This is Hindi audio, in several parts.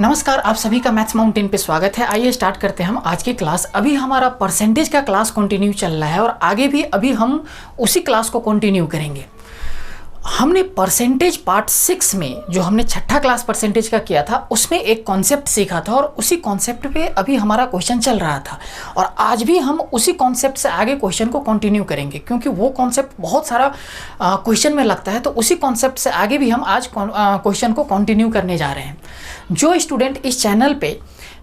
नमस्कार, आप सभी का मैथ्स माउंटेन पे स्वागत है। आइए स्टार्ट करते हैं हम आज की क्लास। अभी हमारा परसेंटेज का क्लास कंटिन्यू चल रहा है और आगे भी अभी हम उसी क्लास को कंटिन्यू करेंगे। हमने परसेंटेज पार्ट 6 में जो हमने छठा क्लास परसेंटेज का किया था उसमें एक कॉन्सेप्ट सीखा था और उसी कॉन्सेप्ट पे अभी हमारा क्वेश्चन चल रहा था और आज भी हम उसी कॉन्सेप्ट से आगे क्वेश्चन को कंटिन्यू करेंगे क्योंकि वो कॉन्सेप्ट बहुत सारा क्वेश्चन में लगता है। तो उसी कॉन्सेप्ट से आगे भी हम आज क्वेश्चन को कंटिन्यू करने जा रहे हैं। जो स्टूडेंट इस चैनल पे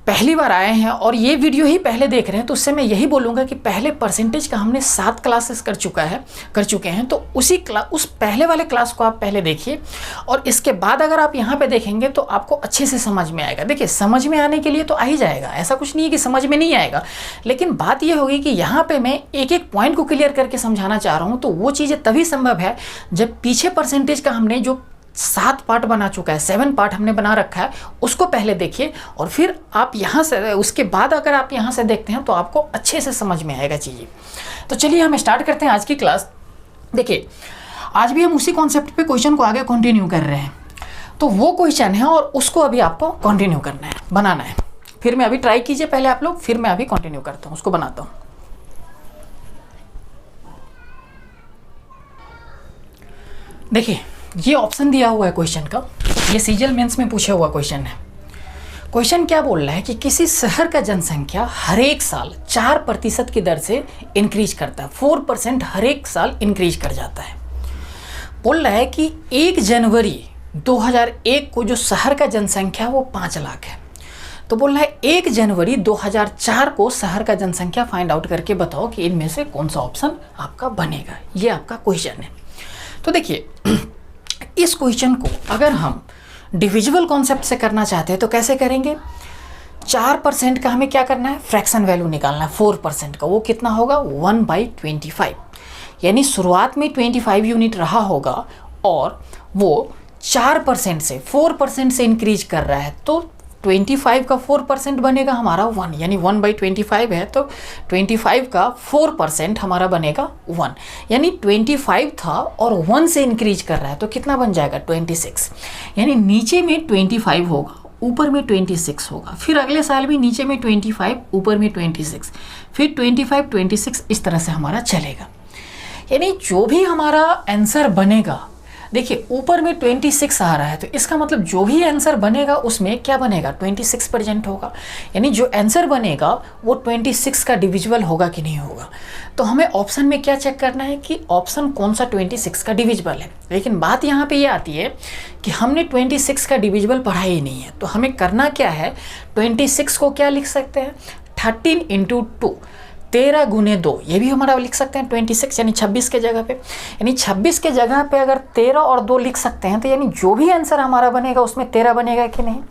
पहली बार आए हैं और ये वीडियो ही पहले देख रहे हैं तो उससे मैं यही बोलूँगा कि पहले परसेंटेज का हमने 7 क्लासेस कर चुके हैं। तो उस पहले वाले क्लास को आप पहले देखिए और इसके बाद अगर आप यहाँ पे देखेंगे तो आपको अच्छे से समझ में आएगा। देखिए, समझ में आने के लिए तो आ ही जाएगा, ऐसा कुछ नहीं है कि समझ में नहीं आएगा, लेकिन बात ये होगी कि यहाँ पे मैं एक एक पॉइंट को क्लियर करके समझाना चाह रहा हूँ। तो वो चीज़ें तभी संभव है जब पीछे परसेंटेज का हमने जो 7 पार्ट बना चुका है, 7 पार्ट हमने बना रखा है, उसको पहले देखिए और फिर आप यहाँ से, उसके बाद अगर आप यहाँ से देखते हैं तो आपको अच्छे से समझ में आएगा चीज़ें। तो चलिए हम स्टार्ट करते हैं आज की क्लास। देखिए, आज भी हम उसी कॉन्सेप्ट पे क्वेश्चन को आगे कंटिन्यू कर रहे हैं। तो वो क्वेश्चन है और उसको अभी आपको कंटिन्यू करना है, बनाना है। फिर मैं अभी ट्राई कीजिए पहले आप लोग, फिर मैं अभी कंटिन्यू करता हूँ, उसको बनाता हूँ। देखिए, ये ऑप्शन दिया हुआ है क्वेश्चन का, ये सीजीएल मेंस में पूछा हुआ क्वेश्चन है। क्वेश्चन क्या बोल रहा है कि किसी शहर का जनसंख्या हर एक साल 4% की दर से इंक्रीज करता है, 4% हर एक साल इंक्रीज कर जाता है। बोल रहा है कि 1 जनवरी 2001 को जो शहर का जनसंख्या वो 5 लाख है। तो बोल रहा है 1 जनवरी 2004 को शहर का जनसंख्या फाइंड आउट करके बताओ कि इनमें से कौन सा ऑप्शन आपका बनेगा। ये आपका क्वेश्चन है। तो देखिए, इस क्वेश्चन को अगर हम डिविजिबल कॉन्सेप्ट से करना चाहते हैं तो कैसे करेंगे। 4% का हमें क्या करना है, फ्रैक्शन वैल्यू निकालना है 4% का। वो कितना होगा, 1/25। यानी शुरुआत में 25 यूनिट रहा होगा और वो 4% से 4% से इंक्रीज कर रहा है तो 25 का 4% बनेगा हमारा 1, यानी 1/25 है तो 25 का 4% हमारा बनेगा 1। यानी 25 था और 1 से इंक्रीज कर रहा है तो कितना बन जाएगा, 26। यानी नीचे में 25 होगा, ऊपर में 26 होगा। फिर अगले साल भी नीचे में 25, ऊपर में 26, फिर 25, 26, इस तरह से हमारा चलेगा। यानी जो भी हमारा आंसर बनेगा, देखिए ऊपर में 26 आ रहा है तो इसका मतलब जो भी आंसर बनेगा उसमें क्या बनेगा, 26% होगा। यानी जो आंसर बनेगा वो 26 का डिविजिबल होगा कि नहीं होगा। तो हमें ऑप्शन में क्या चेक करना है कि ऑप्शन कौन सा 26 का डिविजिबल है। लेकिन बात यहाँ पे ये आती है कि हमने 26 का डिविजिबल पढ़ा ही नहीं है। तो हमें करना क्या है, 26 को क्या लिख सकते हैं, 13 × 2, 13 × 2, ये भी हमारा लिख सकते हैं 26, यानी 26 के जगह पे। यानी 26 के जगह पे अगर 13 और 2 लिख सकते हैं तो यानी जो भी आंसर हमारा बनेगा उसमें 13 बनेगा कि नहीं।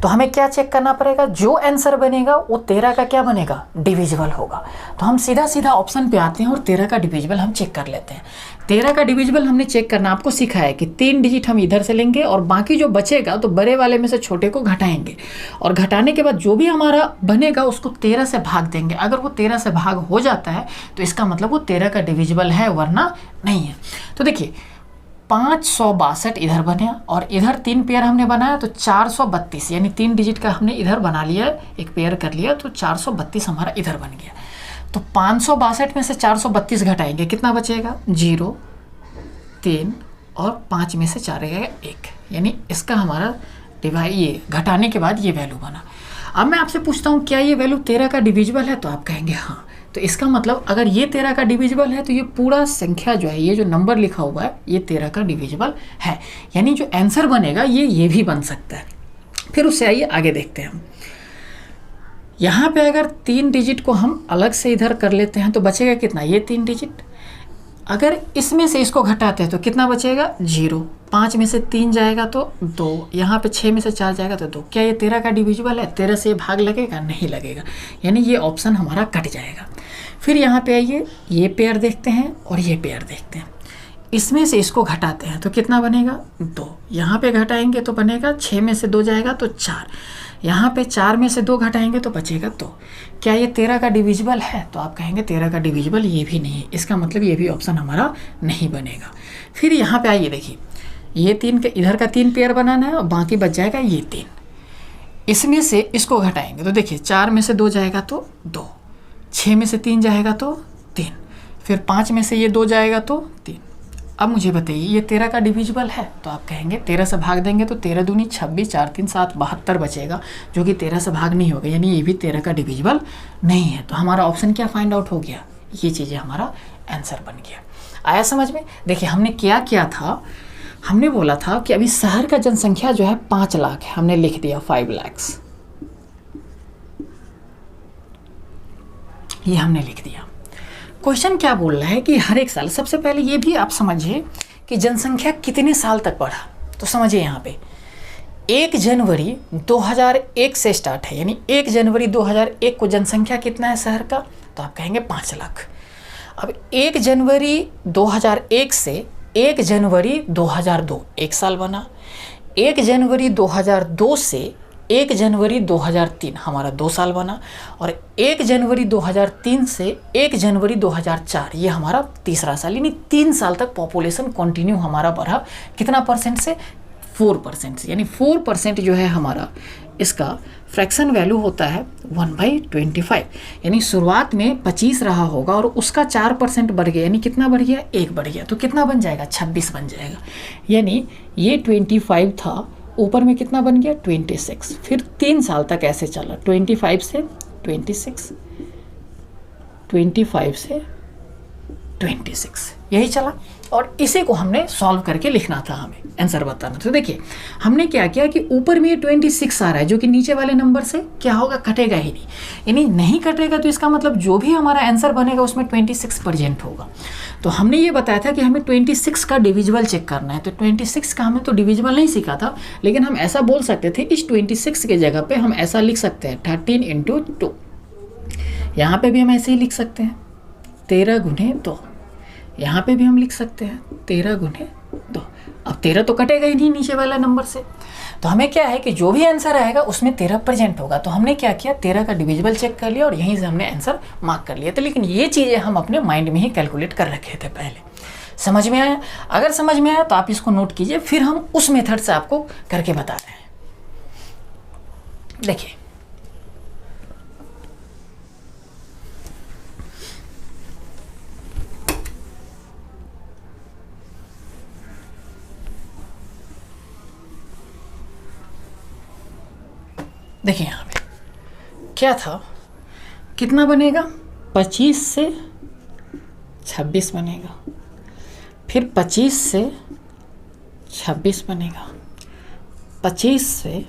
तो हमें क्या चेक करना पड़ेगा, जो आंसर बनेगा वो 13 का क्या बनेगा, डिविजिबल होगा। तो हम सीधा सीधा ऑप्शन पे आते हैं और 13 का डिविजिबल हम चेक कर लेते हैं। 13 का डिविजिबल हमने चेक करना आपको सिखाया है कि 3 डिजिट हम इधर से लेंगे और बाकी जो बचेगा तो बड़े वाले में से छोटे को घटाएंगे और घटाने के बाद जो भी हमारा बनेगा उसको 13 से भाग देंगे। अगर वो 13 से भाग हो जाता है तो इसका मतलब वो 13 का डिविजिबल है, वरना नहीं है। तो देखिए 562 इधर बने और इधर 3 पेयर हमने बनाया तो 432, यानी 3 डिजिट का हमने इधर बना लिया, एक पेयर कर लिया तो 432 हमारा इधर बन गया। तो 562 में से 432 घटाएंगे, कितना बचेगा, 0, 3 और 5 में से 4 रहेगा 1। यानी इसका हमारा डिवाइड, ये घटाने के बाद ये वैल्यू बना। अब मैं आपसे पूछता हूँ क्या ये वैल्यू 13 का डिविजिबल है, तो आप कहेंगे हाँ। तो इसका मतलब अगर ये 13 का डिविजिबल है तो ये पूरा संख्या जो है, ये जो नंबर लिखा हुआ है ये 13 का डिविजिबल है। यानी जो आंसर बनेगा ये भी बन सकता है। फिर उससे आइए आगे देखते हैं हम। यहाँ पे अगर 3 डिजिट को हम अलग से इधर कर लेते हैं तो बचेगा कितना, ये 3 डिजिट। अगर इसमें से इसको घटाते हैं तो कितना बचेगा, 0। 5 में से 3 जाएगा तो 2, यहाँ पे 6 में से 4 जाएगा तो 2। क्या ये 13 का डिविजिबल है, 13 से भाग लगेगा, नहीं लगेगा। यानी ये ऑप्शन हमारा कट जाएगा। फिर यहाँ पे आइए, ये पेयर देखते हैं और ये पेयर देखते हैं। इसमें से इसको घटाते हैं तो कितना बनेगा, 2। यहाँ पे घटाएंगे तो बनेगा, 6 में से 2 जाएगा तो 4। यहाँ पे 4 में से 2 घटाएंगे तो बचेगा 2। क्या ये 13 का डिविजिबल है, तो आप कहेंगे 13 का डिविजिबल ये भी नहीं है। इसका मतलब ये भी ऑप्शन हमारा नहीं बनेगा। फिर यहाँ पे आइए, देखिए ये 3 के इधर का 3 पेयर बनाना है और बाकी बच जाएगा ये 3। इसमें से इसको घटाएंगे तो देखिए 4 में से 2 जाएगा तो 2, 6 में से 3 जाएगा तो 3, फिर 5 में से ये 2 जाएगा तो 3। अब मुझे बताइए ये 13 का डिविजिबल है? तो आप कहेंगे 13 से भाग देंगे तो 13 दूनी 26, 4 3 7 72 बचेगा, जो कि 13 से भाग नहीं होगा, यानी ये भी 13 का डिविजिबल नहीं है। तो हमारा ऑप्शन क्या फाइंड आउट हो गया? ये चीज़ें हमारा आंसर बन गया। आया समझ में? देखिए हमने क्या किया था, हमने बोला था कि अभी शहर का जनसंख्या जो है 5 लाख है, हमने लिख दिया 5 lakhs, ये हमने लिख दिया। क्वेश्चन क्या बोल रहा है कि हर एक साल, सबसे पहले ये भी आप समझिए कि जनसंख्या कितने साल तक बढ़ा। तो समझिए यहाँ पे 1 जनवरी 2001 से स्टार्ट है, यानी 1 जनवरी 2001 को जनसंख्या कितना है शहर का? तो आप कहेंगे 5 लाख। अब 1 जनवरी 2001 से 1 जनवरी 2002 1 साल बना, 1 जनवरी 2002 से 1 जनवरी 2003 हमारा 2 साल बना, और 1 जनवरी 2003 से 1 जनवरी 2004 ये हमारा तीसरा साल, यानी 3 साल तक पॉपुलेशन कंटिन्यू हमारा बढ़ा। कितना परसेंट से? 4% से, यानी 4% जो है हमारा इसका फ्रैक्शन वैल्यू होता है 1/25, यानी शुरुआत में 25 रहा होगा और उसका 4% बढ़ गया, यानी कितना बढ़ गया? 1 बढ़ गया, तो कितना बन जाएगा? 26 बन जाएगा। यानी ये 25 था, ऊपर में कितना बन गया? 26, फिर 3 साल तक ऐसे चला, 25 से 26, 25 से 26, यही चला। और इसी को हमने सॉल्व करके लिखना था, हमें आंसर बताना। तो देखिए हमने क्या किया कि ऊपर में 26 आ रहा है, जो कि नीचे वाले नंबर से क्या होगा? कटेगा ही नहीं, यानी नहीं कटेगा, तो इसका मतलब जो भी हमारा आंसर बनेगा उसमें 26 प्रेजेंट होगा। तो हमने ये बताया था कि हमें 26 का डिविजिबल चेक करना है, तो 26 का हमें तो डिविजिबल नहीं सीखा था, लेकिन हम ऐसा बोल सकते थे, इस 26 के जगह पे हम ऐसा लिख सकते हैं 13 × 2, यहाँ पे भी हम ऐसे ही लिख सकते हैं 13 × 2, यहाँ पे भी हम लिख सकते हैं 13 × 2। अब 13 तो कटेगा ही नहीं नीचे वाला नंबर से, तो हमें क्या है कि जो भी आंसर आएगा उसमें 13 प्रेजेंट होगा। तो हमने क्या किया, 13 का डिविजिबल चेक कर लिया और यहीं से हमने आंसर मार्क कर लिया। तो लेकिन ये चीज़ें हम अपने माइंड में ही कैलकुलेट कर रखे थे पहले। समझ में आया? अगर समझ में आया तो आप इसको नोट कीजिए, फिर हम उस मेथड से आपको करके बता रहे हैं। देखिए देखिए यहाँ पे क्या था, कितना बनेगा? 25 से 26 बनेगा, फिर 25 से 26 बनेगा, 25 से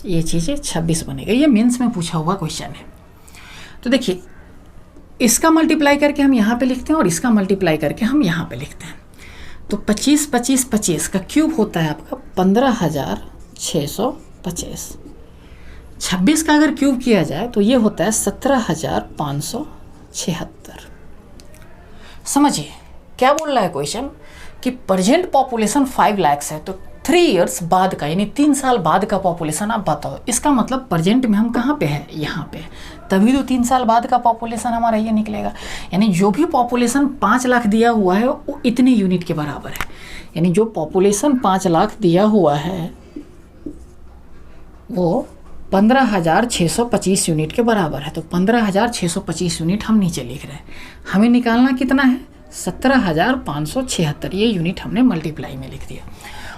ये चीज़ें 26 बनेगा। ये मेंस में पूछा हुआ क्वेश्चन है। तो देखिए इसका मल्टीप्लाई करके हम यहाँ पे लिखते हैं और इसका मल्टीप्लाई करके हम यहाँ पे लिखते हैं। तो 25 25 25 का क्यूब होता है आपका 15,625। 26 का अगर क्यूब किया जाए तो ये होता है 17,576। समझिए क्या बोल रहा है क्वेश्चन कि प्रेजेंट पॉपुलेशन 5 लाख है, तो 3 इयर्स बाद का, यानी 3 साल बाद का पॉपुलेशन आप बताओ। इसका मतलब प्रेजेंट में हम कहाँ पे हैं? यहाँ पे, तभी तो 3 साल बाद का पॉपुलेशन हमारा ये निकलेगा। यानी जो भी पॉपुलेशन 5 लाख दिया हुआ है वो इतने यूनिट के बराबर है। यानी जो पॉपुलेशन 5 लाख दिया हुआ है वो 15,625 यूनिट के बराबर है। तो 15,625 यूनिट हम नीचे लिख रहे हैं। हमें निकालना कितना है? 17,576। ये यूनिट हमने मल्टीप्लाई में लिख दिया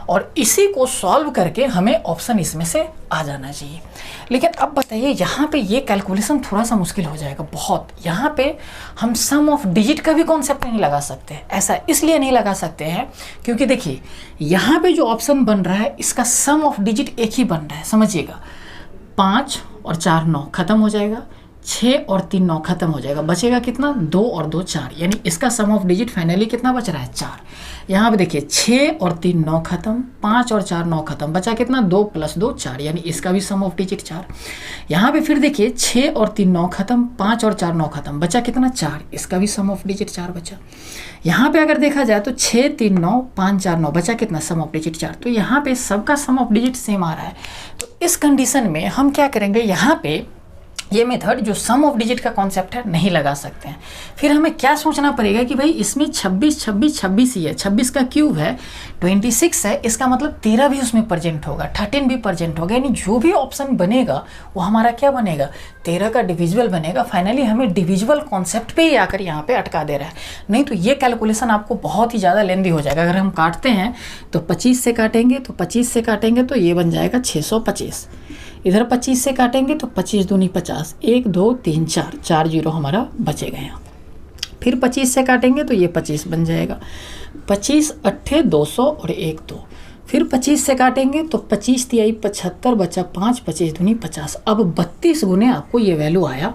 और इसी को सॉल्व करके हमें ऑप्शन इसमें से आ जाना चाहिए। लेकिन अब बताइए यहाँ पे ये कैलकुलेशन थोड़ा सा मुश्किल हो जाएगा बहुत। यहाँ पे हम सम ऑफ डिजिट का भी कॉन्सेप्ट नहीं लगा सकते। ऐसा इसलिए नहीं लगा सकते हैं क्योंकि देखिए यहाँ पे जो ऑप्शन बन रहा है इसका सम ऑफ डिजिट एक ही बन रहा है। समझिएगा 5 और 4 9 खत्म हो जाएगा, 6 और 3 9 खत्म हो जाएगा, बचेगा कितना? 2 और 2 4, यानी इसका सम ऑफ डिजिट फाइनली कितना बच रहा है? 4। यहाँ पे देखिए 6 और 3 9 खत्म, 5 और 4 9 खत्म, बचा कितना? 2 + 2 4, यानी इसका भी सम ऑफ डिजिट 4। यहाँ पे फिर देखिए 6 और 3 9 खत्म, 5 और 4 9 खत्म, बचा कितना? 4, इसका भी सम ऑफ डिजिट 4 बचा। यहाँ पे अगर देखा जाए तो 6 3 9 5 4 9, बचा कितना? सम ऑफ डिजिट 4। तो यहाँ पे सबका सम ऑफ डिजिट सेम आ रहा है। तो इस कंडीशन में हम क्या करेंगे, यहाँ पे ये मेथड जो सम ऑफ डिजिट का कॉन्सेप्ट है नहीं लगा सकते हैं। फिर हमें क्या सोचना पड़ेगा कि भाई इसमें 26 26 26 ही है, 26 का क्यूब है, 26 है, इसका मतलब 13 भी उसमें प्रेजेंट होगा, 13 भी प्रेजेंट होगा, यानी जो भी ऑप्शन बनेगा वो हमारा क्या बनेगा, 13 का डिविजिबल बनेगा। फाइनली हमें डिविजिबल कॉन्सेप्ट पे ही आकर यहाँ पे अटका दे रहा है, नहीं तो ये कैलकुलेशन आपको बहुत ही ज़्यादा लेंदी हो जाएगा। अगर हम काटते हैं तो 25 से काटेंगे, तो 25 से काटेंगे तो ये बन जाएगा 625, इधर 25 से काटेंगे तो 25 दूनी 50, 1 2 3 4, 4 जीरो हमारा बचेगा यहाँ। फिर 25 से काटेंगे तो ये 25 बन जाएगा, 25 अट्ठे 200 और 1 2। फिर 25 से काटेंगे तो 25 तिहाई 75 बचा 5, 25 दूनी 50। अब 32 गुने आपको ये वैल्यू आया,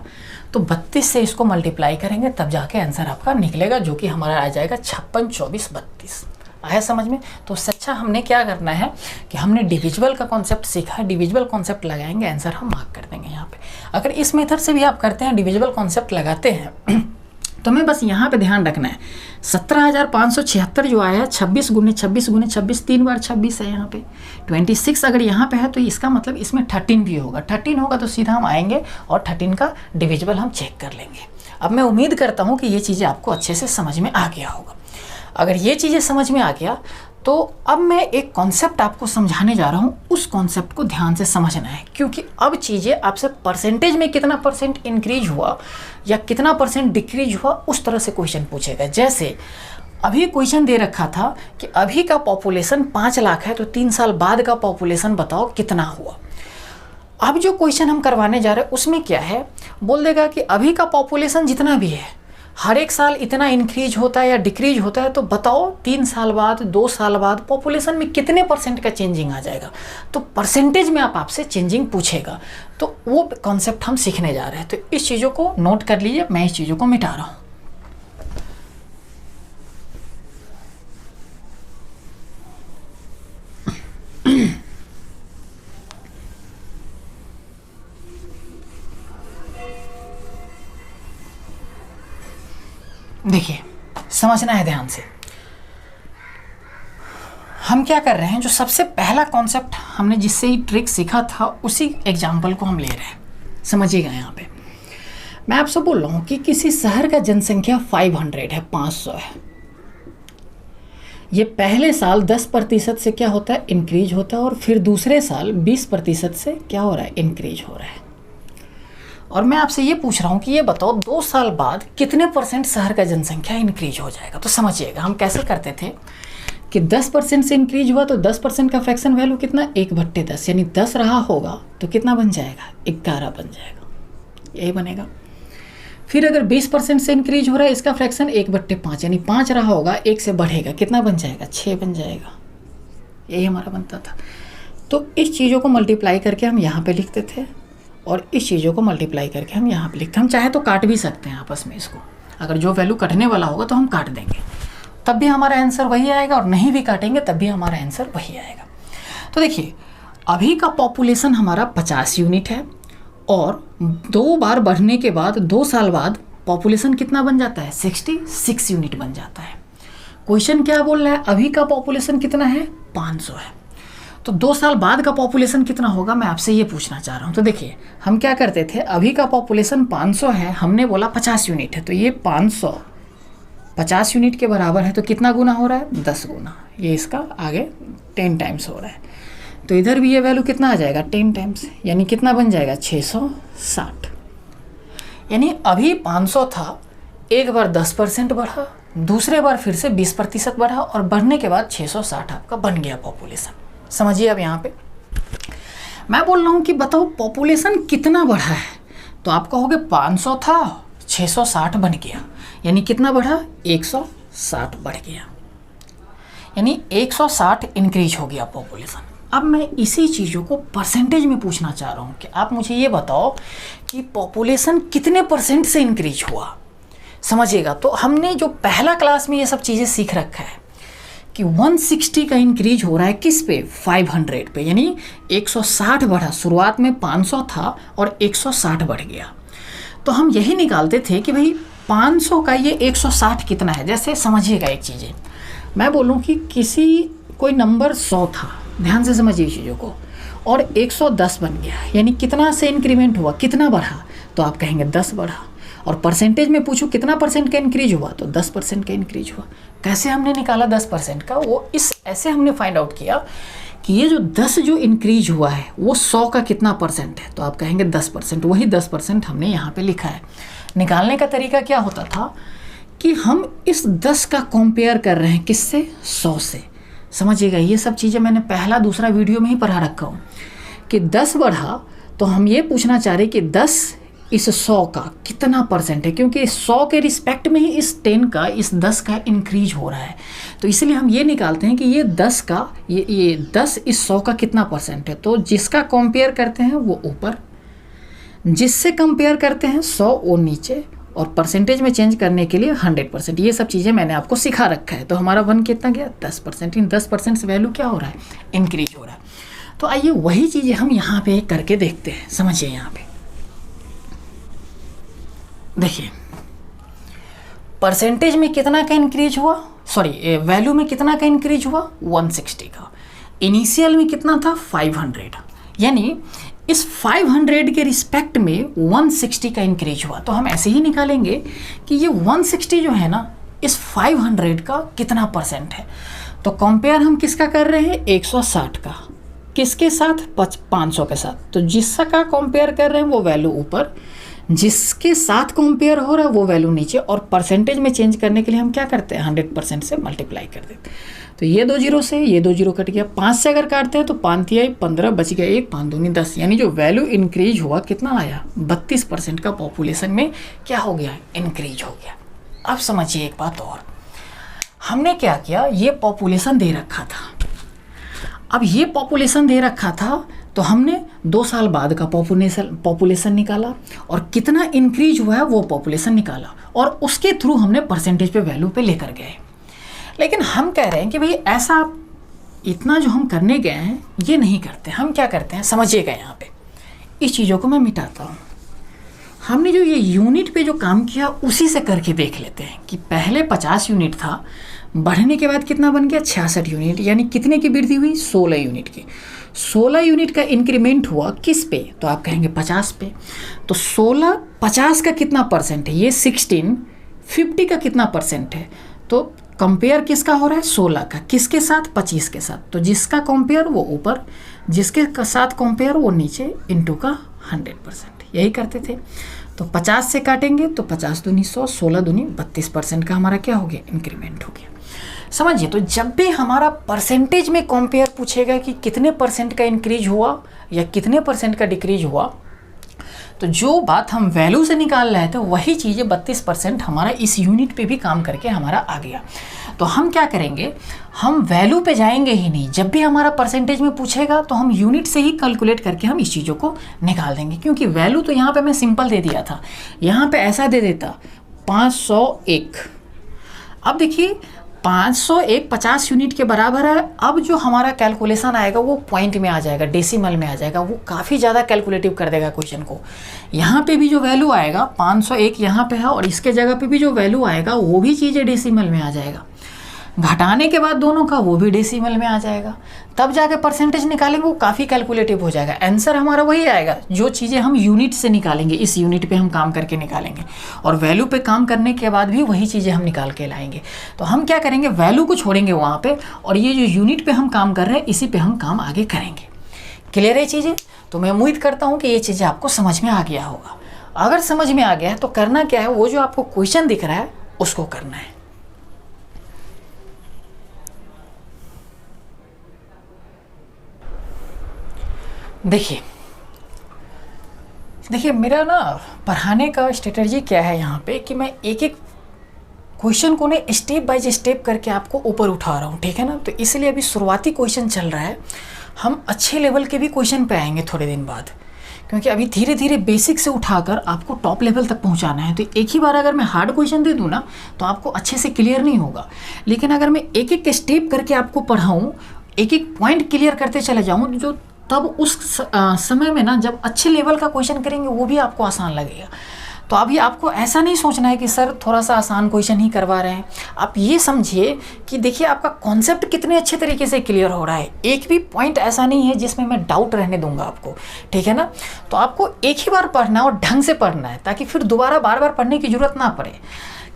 तो 32 से इसको मल्टीप्लाई करेंगे तब जाके आंसर आपका निकलेगा, जो कि हमारा आ जाएगा 56 24 32। आया समझ में? तो उससे अच्छा हमने क्या करना है कि हमने डिविजिबल का कॉन्सेप्ट सीखा है, डिविजिबल कॉन्सेप्ट लगाएंगे, आंसर हम मार्क कर देंगे यहाँ पे। अगर इस मेथड से भी आप करते हैं, डिविजिबल कॉन्सेप्ट लगाते हैं तो हमें बस यहाँ पे ध्यान रखना है 17,576 जो आया है, 26 गुने 26 गुने 26, 3 बार 26 है यहाँ पे, 26 अगर यहाँ पे है तो इसका मतलब इसमें 13 भी होगा, 13 होगा तो सीधा हम आएंगे और 13 का डिविजिबल हम चेक कर लेंगे। अब मैं उम्मीद करता हूँ कि ये चीज़ें आपको अच्छे से समझ में आ गया होगा। अगर ये चीज़ें समझ में आ गया तो अब मैं एक कॉन्सेप्ट आपको समझाने जा रहा हूँ, उस कॉन्सेप्ट को ध्यान से समझना है, क्योंकि अब चीज़ें आपसे परसेंटेज में कितना परसेंट इंक्रीज हुआ या कितना परसेंट डिक्रीज हुआ उस तरह से क्वेश्चन पूछेगा। जैसे अभी क्वेश्चन दे रखा था कि अभी का पॉपुलेशन 5 लाख है, तो 3 साल बाद का पॉपुलेशन बताओ कितना हुआ। अब जो क्वेश्चन हम करवाने जा रहे हैं उसमें क्या है, बोल देगा कि अभी का पॉपुलेशन जितना भी है हर एक साल इतना इंक्रीज होता है या डिक्रीज होता है, तो बताओ 3 साल बाद 2 साल बाद पॉपुलेशन में कितने परसेंट का चेंजिंग आ जाएगा। तो परसेंटेज में आप आपसे चेंजिंग पूछेगा, तो वो कॉन्सेप्ट हम सीखने जा रहे हैं। तो इस चीज़ों को नोट कर लीजिए, मैं इस चीज़ों को मिटा रहा हूँ। देखिए समझना है ध्यान से, हम क्या कर रहे हैं, जो सबसे पहला कॉन्सेप्ट हमने जिससे ही ट्रिक सीखा था उसी एग्जाम्पल को हम ले रहे हैं। समझिएगा, यहाँ पे मैं आपसे बोल रहा हूँ कि किसी शहर का जनसंख्या 500 है, 500 है। ये पहले साल 10% से क्या होता है, इंक्रीज होता है, और फिर दूसरे साल 20% से क्या हो रहा है, इंक्रीज हो रहा है। और मैं आपसे ये पूछ रहा हूँ कि ये बताओ 2 साल बाद कितने परसेंट शहर का जनसंख्या इंक्रीज हो जाएगा। तो समझिएगा हम कैसे करते थे कि 10% से इंक्रीज हुआ तो 10% का फ्रैक्शन वैल्यू कितना, 1/10, यानी 10 रहा होगा तो कितना बन जाएगा, 11 बन जाएगा, यही बनेगा। फिर अगर 20% से इंक्रीज हो रहा है, इसका फ्रैक्शन 1/5, यानी 5 रहा होगा, 1 से बढ़ेगा, कितना बन जाएगा, 6 बन जाएगा, यही हमारा बनता था। तो इस चीज़ों को मल्टीप्लाई करके हम यहाँ पे लिखते थे और इस चीज़ों को मल्टीप्लाई करके हम यहाँ पे लिखते हैं। हम चाहे तो काट भी सकते हैं आपस में इसको, अगर जो वैल्यू कटने वाला होगा तो हम काट देंगे, तब भी हमारा आंसर वही आएगा, और नहीं भी काटेंगे तब भी हमारा आंसर वही आएगा। तो देखिए अभी का पॉपुलेशन हमारा 50 यूनिट है, और 2 बार बढ़ने के बाद 2 साल बाद पॉपुलेशन कितना बन जाता है, 66 यूनिट बन जाता है। क्वेश्चन क्या बोल रहा है, अभी का पॉपुलेशन कितना है, 500 है, तो 2 साल बाद का पॉपुलेशन कितना होगा, मैं आपसे ये पूछना चाह रहा हूँ। तो देखिए हम क्या करते थे, अभी का पॉपुलेशन 500 है, हमने बोला 50 यूनिट है, तो ये 500 50 यूनिट के बराबर है, तो कितना गुना हो रहा है, 10 गुना, ये इसका आगे 10 टाइम्स हो रहा है। तो इधर भी ये वैल्यू कितना आ जाएगा, 10 टाइम्स, यानी कितना बन जाएगा, 660। यानी अभी 500 था, एक बार 10% बढ़ा, दूसरे बार फिर से 20% बढ़ा, और बढ़ने के बाद 660 आपका बन गया पॉपुलेशन। समझिए अब यहाँ पे मैं बोल रहा हूँ कि बताओ पॉपुलेशन कितना बढ़ा है, तो आप कहोगे 500 था 660 बन गया, यानी कितना बढ़ा, 160 बढ़ गया, यानी 160 इंक्रीज हो गया पॉपुलेशन। अब मैं इसी चीज़ों को परसेंटेज में पूछना चाह रहा हूँ कि आप मुझे ये बताओ कि पॉपुलेशन कितने परसेंट से इंक्रीज हुआ। समझिएगा, तो हमने जो पहला क्लास में ये सब चीज़ें सीख रखा है कि 160 का इंक्रीज हो रहा है किस पे, 500 पे, यानी 160 बढ़ा। शुरुआत में 500 था और 160 बढ़ गया, तो हम यही निकालते थे कि भाई 500 का ये 160 कितना है। जैसे समझिएगा एक चीज़ें, मैं बोलूँ कि किसी कोई नंबर 100 था, ध्यान से समझिए चीज़ों को, और 110 बन गया, यानी कितना से इंक्रीमेंट हुआ, कितना बढ़ा, तो आप कहेंगे 10 बढ़ा। और परसेंटेज में पूछूं कितना परसेंट का इंक्रीज हुआ, तो 10% का इंक्रीज हुआ। कैसे हमने निकाला 10% का, वो ऐसे हमने फाइंड आउट किया कि ये जो 10 जो इंक्रीज हुआ है वो 100 का कितना परसेंट है, तो आप कहेंगे 10%। वही 10% हमने यहाँ पे लिखा है। निकालने का तरीका क्या होता था कि हम इस 10 का कंपेयर कर रहे हैं किससे, 100 से। समझिएगा, ये सब चीज़ें मैंने पहला दूसरा वीडियो में ही पढ़ा रखा हूँ कि 10 बढ़ा तो हम ये पूछना चाह रहे कि 10 इस 100 का कितना परसेंट है, क्योंकि 100 के रिस्पेक्ट में ही इस 10 का, इस 10 का इंक्रीज हो रहा है। तो इसलिए हम ये निकालते हैं कि ये 10 का, ये 10 इस 100 का कितना परसेंट है। तो जिसका कंपेयर करते हैं वो ऊपर, जिससे कंपेयर करते हैं 100 वो नीचे, और परसेंटेज में चेंज करने के लिए 100%। ये सब चीज़ें मैंने आपको सिखा रखा है। तो हमारा 1 कितना गया, 10%। इन 10% से वैल्यू क्या हो रहा है, इंक्रीज हो रहा है। तो आइए वही चीज़ें हम यहाँ पे करके देखते हैं। समझिए, यहाँ पे देखिए परसेंटेज में कितना का इंक्रीज हुआ, सॉरी वैल्यू में कितना का इंक्रीज हुआ, 160 का। इनिशियल में कितना था, 500, यानी इस 500 के रिस्पेक्ट में 160 का इंक्रीज हुआ। तो हम ऐसे ही निकालेंगे कि ये 160 जो है ना, इस 500 का कितना परसेंट है। तो कंपेयर हम किसका कर रहे हैं, 160 का, किसके साथ, 500 के साथ। तो जिसका कंपेयर कर रहे हैं वो वैल्यू ऊपर, जिसके साथ कंपेयर हो रहा है वो वैल्यू नीचे, और परसेंटेज में चेंज करने के लिए हम क्या करते हैं, 100% से मल्टीप्लाई कर देते हैं। तो ये 2 जीरो से ये 2 जीरो कट गया, 5 से अगर काटते हैं तो 5 तिहाई 15, बच गया 1, 5 दूनी 10, यानी जो वैल्यू इंक्रीज हुआ कितना आया, 32% का पॉपुलेशन में क्या हो गया, इंक्रीज हो गया। अब समझिए एक बात और, हमने क्या किया, ये पॉपुलेशन दे रखा था। अब ये पॉपुलेशन दे रखा था तो हमने 2 साल बाद का पॉपुलेशन निकाला, और कितना इंक्रीज हुआ है वो पॉपुलेशन निकाला, और उसके थ्रू हमने परसेंटेज पे वैल्यू पे लेकर गए। लेकिन हम कह रहे हैं कि भाई ऐसा इतना जो हम करने गए हैं ये नहीं करते। हम क्या करते हैं, समझिएगा, यहाँ पे इस चीज़ों को मैं मिटाता हूँ। हमने जो ये यूनिट पे जो काम किया उसी से करके देख लेते हैं कि पहले 50 यूनिट था, बढ़ने के बाद कितना बन गया, 66 यूनिट, यानी कितने की वृद्धि हुई, 16 यूनिट की। 16 यूनिट का इंक्रीमेंट हुआ किस पे, तो आप कहेंगे 50 पे। तो 16 50 का कितना परसेंट है, ये 16 50 का कितना परसेंट है। तो कंपेयर किसका हो रहा है, 16 का, किसके साथ, 25 के साथ। तो जिसका कंपेयर वो ऊपर, जिसके साथ कंपेयर वो नीचे, इनटू का 100%, यही करते थे। तो 50 से काटेंगे तो 50 दूनी 100, 16 दूनी 32% का हमारा क्या हो गया, इंक्रीमेंट हो गया। समझिए, तो जब भी हमारा परसेंटेज में कंपेयर पूछेगा कि कितने परसेंट का इंक्रीज हुआ या कितने परसेंट का डिक्रीज हुआ, तो जो बात हम वैल्यू से निकाल रहे थे वही चीज़ें 32% हमारा इस यूनिट पे भी काम करके हमारा आ गया। तो हम क्या करेंगे, हम वैल्यू पे जाएंगे ही नहीं। जब भी हमारा परसेंटेज में पूछेगा तो हम यूनिट से ही कैलकुलेट करके हम इस चीज़ों को निकाल देंगे, क्योंकि वैल्यू तो यहाँ पे मैं सिंपल दे दिया था, यहाँ पे ऐसा दे देता 501। अब देखिए 501 50 यूनिट के बराबर है। अब जो हमारा कैलकुलेशन आएगा वो पॉइंट में आ जाएगा, डेसिमल में आ जाएगा, वो काफ़ी ज़्यादा कैलकुलेटिव कर देगा क्वेश्चन को। यहाँ पे भी जो वैल्यू आएगा 501 यहाँ पे है, और इसके जगह पे भी जो वैल्यू आएगा वो भी चीज़ें डेसिमल में आ जाएगा। घटाने के बाद दोनों का वो भी डेसिमल में आ जाएगा, तब जाके परसेंटेज निकालेंगे, वो काफ़ी कैलकुलेटिव हो जाएगा। आंसर हमारा वही आएगा, जो चीज़ें हम यूनिट से निकालेंगे, इस यूनिट पे हम काम करके निकालेंगे, और वैल्यू पे काम करने के बाद भी वही चीज़ें हम निकाल के लाएंगे। तो हम क्या करेंगे, वैल्यू को छोड़ेंगे वहाँ पे, और ये जो यूनिट पे हम काम कर रहे हैं इसी पे हम काम आगे करेंगे। क्लियर है चीज़ें? तो मैं उम्मीद करता हूँ कि ये चीज़ें आपको समझ में आ गया होगा। अगर समझ में आ गया है तो करना क्या है, वो जो आपको क्वेश्चन दिख रहा है उसको करना है। देखिए मेरा ना पढ़ाने का स्ट्रेटजी क्या है यहाँ पे, कि मैं एक एक क्वेश्चन को ना स्टेप बाय स्टेप करके आपको ऊपर उठा रहा हूँ, ठीक है ना। तो इसलिए अभी शुरुआती क्वेश्चन चल रहा है, हम अच्छे लेवल के भी क्वेश्चन पे आएंगे थोड़े दिन बाद, क्योंकि अभी धीरे धीरे बेसिक से उठाकर आपको टॉप लेवल तक पहुँचाना है। तो एक ही बार अगर मैं हार्ड क्वेश्चन दे दूँ ना तो आपको अच्छे से क्लियर नहीं होगा, लेकिन अगर मैं एक एक स्टेप करके आपको पढ़ाऊँ, एक एक पॉइंट क्लियर करते चले जाऊँ, जो तब उस समय में ना जब अच्छे लेवल का क्वेश्चन करेंगे वो भी आपको आसान लगेगा। तो अभी आपको ऐसा नहीं सोचना है कि सर थोड़ा सा आसान क्वेश्चन ही करवा रहे हैं। आप ये समझिए कि देखिए आपका कॉन्सेप्ट कितने अच्छे तरीके से क्लियर हो रहा है, एक भी पॉइंट ऐसा नहीं है जिसमें मैं डाउट रहने दूंगा आपको, ठीक है ना। तो आपको एक ही बार पढ़ना है और ढंग से पढ़ना है, ताकि फिर दोबारा बार बार पढ़ने की जरूरत ना पड़े।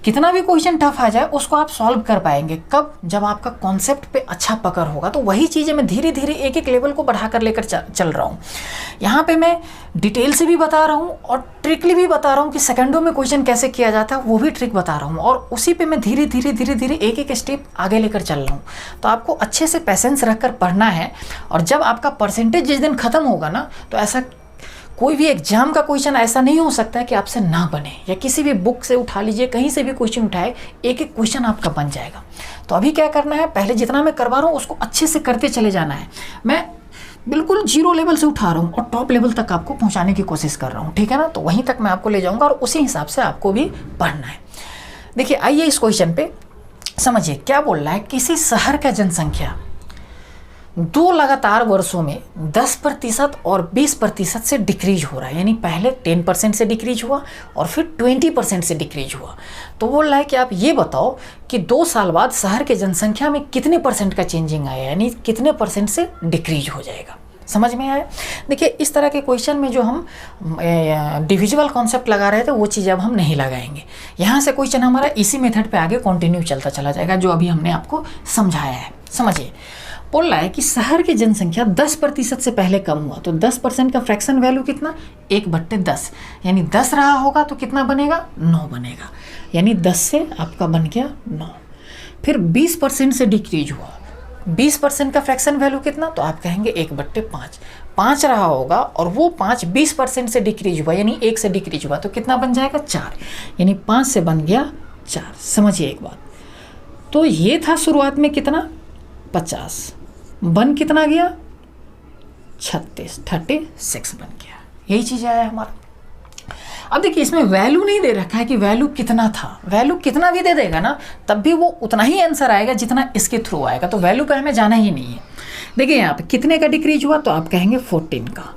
कितना भी क्वेश्चन टफ आ जाए उसको आप सॉल्व कर पाएंगे, कब? जब आपका कॉन्सेप्ट पे अच्छा पकड़ होगा। तो वही चीज़ें मैं धीरे धीरे एक एक लेवल को बढ़ा कर लेकर चल रहा हूँ। यहाँ पे मैं डिटेल से भी बता रहा हूँ और ट्रिकली भी बता रहा हूँ कि सेकंडों में क्वेश्चन कैसे किया जाता है, वो भी ट्रिक बता रहा हूँ, और उसी पे मैं धीरे धीरे एक एक स्टेप आगे लेकर चल रहा हूँ। तो आपको अच्छे से पेशेंस रख कर पढ़ना है, और जब आपका परसेंटेज जिस दिन ख़त्म होगा ना, तो ऐसा कोई भी एग्जाम का क्वेश्चन ऐसा नहीं हो सकता है कि आपसे ना बने, या किसी भी बुक से उठा लीजिए, कहीं से भी क्वेश्चन उठाए, एक एक क्वेश्चन आपका बन जाएगा। तो अभी क्या करना है, पहले जितना मैं करवा रहा हूँ उसको अच्छे से करते चले जाना है। मैं बिल्कुल 0 लेवल से उठा रहा हूँ और टॉप लेवल तक आपको पहुँचाने की कोशिश कर रहा हूँ, ठीक है ना। तो वहीं तक मैं आपको ले जाऊँगा और उसी हिसाब से आपको भी पढ़ना है। देखिए आइए इस क्वेश्चन पे समझिए क्या बोल रहा है। किसी शहर का जनसंख्या 2 लगातार वर्षों में 10% और 20% से डिक्रीज हो रहा है, यानी पहले 10% से डिक्रीज हुआ और फिर 20% से डिक्रीज हुआ। तो बोल रहा है कि आप ये बताओ कि 2 साल बाद शहर के जनसंख्या में कितने % का चेंजिंग आया, यानी कितने % से डिक्रीज हो जाएगा। समझ में आया? देखिए इस तरह के क्वेश्चन में जो हम डिविजिबल कॉन्सेप्ट लगा रहे थे वो चीज़ अब हम नहीं लगाएंगे। यहाँ से क्वेश्चन हमारा इसी मेथड पे आगे कंटिन्यू चलता चला जाएगा, जो अभी हमने आपको समझाया है। समझिए बोल रहा है कि शहर की जनसंख्या 10% से पहले कम हुआ, तो 10% का फ्रैक्शन वैल्यू कितना? 1/10, यानी 10 रहा होगा तो कितना बनेगा? 9 बनेगा, यानी 10 से आपका बन गया 9। फिर 20% से डिक्रीज हुआ, 20% का फ्रैक्शन वैल्यू कितना? तो आप कहेंगे 1/5, 5 रहा होगा और वो 5 20% से डिक्रीज हुआ, यानी 1 से डिक्रीज हुआ, तो कितना बन जाएगा? 4, यानी 5 से बन गया 4। समझिए एक बात, तो ये था शुरुआत में कितना? 50, बन कितना गया? 36 बन गया। यही चीज़ आया हमारा। अब देखिए इसमें वैल्यू नहीं दे रखा है कि वैल्यू कितना था, वैल्यू कितना भी दे देगा ना तब भी वो उतना ही आंसर आएगा जितना इसके थ्रू आएगा, तो वैल्यू पे हमें जाना ही नहीं है। देखिए यहाँ पे कितने का डिक्रीज हुआ, तो आप कहेंगे 14 का।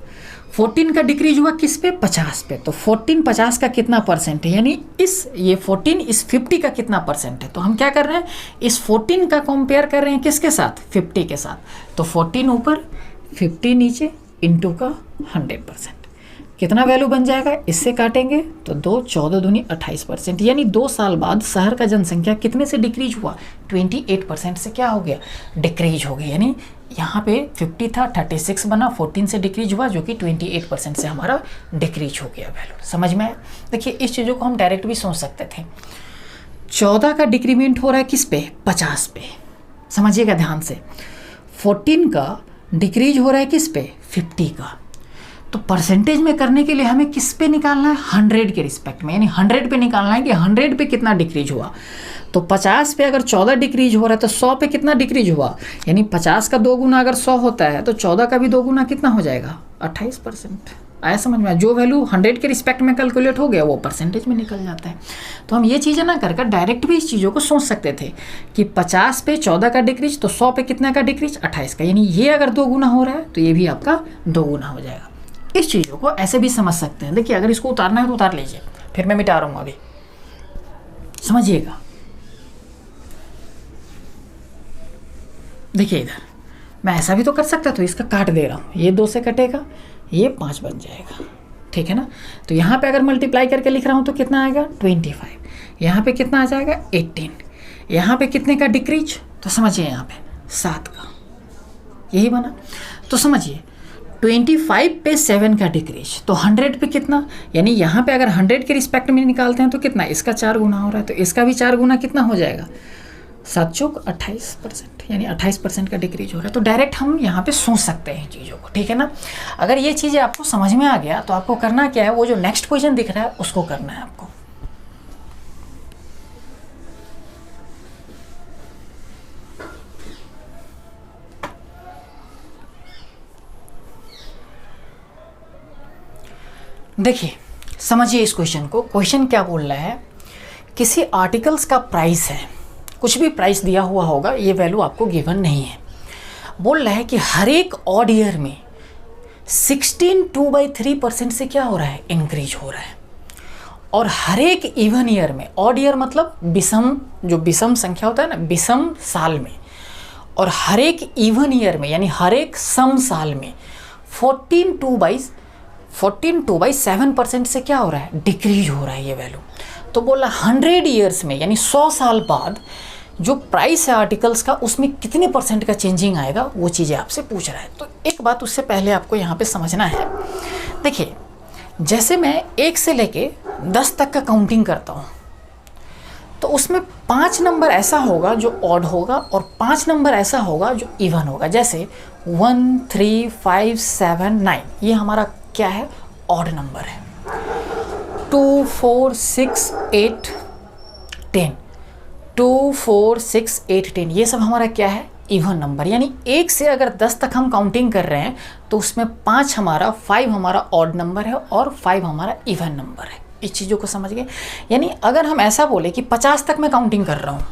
14 का डिक्रीज हुआ किस पे? 50 पे। तो 14 50 का कितना % है, यानी ये 14 इस 50 का कितना % है। तो हम क्या कर रहे हैं, इस 14 का कंपेयर कर रहे हैं किसके साथ? 50 के साथ। तो 14 ऊपर 50 नीचे इंटू का 100%, कितना वैल्यू बन जाएगा? इससे काटेंगे तो 2 14 दूनी 28%, यानी 2 साल बाद शहर का जनसंख्या कितने से डिक्रीज हुआ? 28% से क्या हो गया? डिक्रीज हो गया। यानी यहाँ पे 50 था, 36 बना, 14 से डिक्रीज हुआ, जो कि 28% से हमारा डिक्रीज हो गया वैल्यू। समझ में आया? देखिए इस चीज़ों को हम डायरेक्ट भी सोच सकते थे। 14 का डिक्रीमेंट हो रहा है किस पे? 50 पे। समझिएगा ध्यान से। 14 का डिक्रीज हो रहा है किस पे? 50 का। तो परसेंटेज में करने के लिए हमें किस पे निकालना है? 100 के रिस्पेक्ट में, यानी 100 पे निकालना है कि 100 पे कितना डिक्रीज हुआ। तो 50 पे अगर 14 डिक्रीज हो रहा है तो 100 पे कितना डिक्रीज हुआ, यानी 50 का 2 गुना अगर 100 होता है तो 14 का भी 2 गुना कितना हो जाएगा? 28%। आया समझ में? जो वैल्यू 100 के रिस्पेक्ट में कैलकुलेट हो गया वो परसेंटेज में निकल जाता है। तो हम ये चीज़ें ना कर डायरेक्ट भी इस चीज़ों को सोच सकते थे कि 50 पे 14 का डिक्रीज, तो 100 पे कितना का डिक्रीज? 28 का, यानी ये अगर 2 गुना हो रहा है तो ये भी आपका 2 गुना हो जाएगा। इस चीज़ों को ऐसे भी समझ सकते हैं। देखिए अगर इसको उतारना है तो उतार लीजिए, फिर मैं मिटा रहा हूँ अभी, समझिएगा। देखिए इधर मैं ऐसा भी तो कर सकता, तो इसका काट दे रहा हूँ, ये 2 से कटेगा, ये 5 बन जाएगा, ठीक है ना। तो यहाँ पे अगर मल्टीप्लाई करके लिख रहा हूँ तो कितना आएगा? 25। यहाँ पे कितना आ जाएगा? 18। यहाँ पे कितने का डिक्रीज? तो समझिए यहाँ पे 7 का, यही बना। तो समझिए 25 पे 7 का डिक्रीज, तो 100 पे कितना, यानी यहाँ पे अगर 100 के रिस्पेक्ट में निकालते हैं तो कितना? इसका 4 गुना हो रहा है, तो इसका भी 4 गुना कितना हो जाएगा? 7 चौक 28%, यानी 28% का डिक्रीज हो रहा है। तो डायरेक्ट हम यहाँ पे सोच सकते हैं चीज़ों को, ठीक है ना। अगर ये चीज़ें आपको समझ में आ गया तो आपको करना क्या है, वो जो नेक्स्ट क्वेश्चन दिख रहा है उसको करना है आपको। देखिए समझिए इस क्वेश्चन को। क्वेश्चन क्या बोल रहा है, किसी आर्टिकल्स का प्राइस है, कुछ भी प्राइस दिया हुआ होगा, ये वैल्यू आपको गिवन नहीं है। बोल रहा है कि हर एक ऑड ईयर में 16 2/3% से क्या हो रहा है? इंक्रीज हो रहा है। और हर एक इवन ईयर में, ऑड ईयर मतलब विषम, जो विषम संख्या होता है ना, विषम साल में, और हर एक इवन ईयर में यानी हर एक सम साल में 14.7% से क्या हो रहा है, डिक्रीज हो रहा है ये वैल्यू। तो बोला 100 ईयर्स में यानी 100 साल बाद जो प्राइस है आर्टिकल्स का उसमें कितने % का चेंजिंग आएगा, वो चीज़ें आपसे पूछ रहा है। तो एक बात उससे पहले आपको यहाँ पे समझना है। देखिए, जैसे मैं 1 से लेके 10 तक का काउंटिंग करता हूँ तो उसमें 5 नंबर ऐसा होगा जो ऑड होगा और 5 नंबर ऐसा होगा जो इवन होगा। जैसे 1, 3, 5, 7, 9 ये हमारा क्या है, ऑड नंबर है। 2, 4, 6, 8, 10, 2, 4, 6, 8, 10 ये सब हमारा क्या है, इवन नंबर। यानी 1 से अगर 10 तक हम काउंटिंग कर रहे हैं तो उसमें 5 हमारा, 5 हमारा ऑड नंबर है और 5 हमारा इवन नंबर है। इस चीज़ों को समझ गए। यानी अगर हम ऐसा बोले कि 50 तक मैं काउंटिंग कर रहा हूँ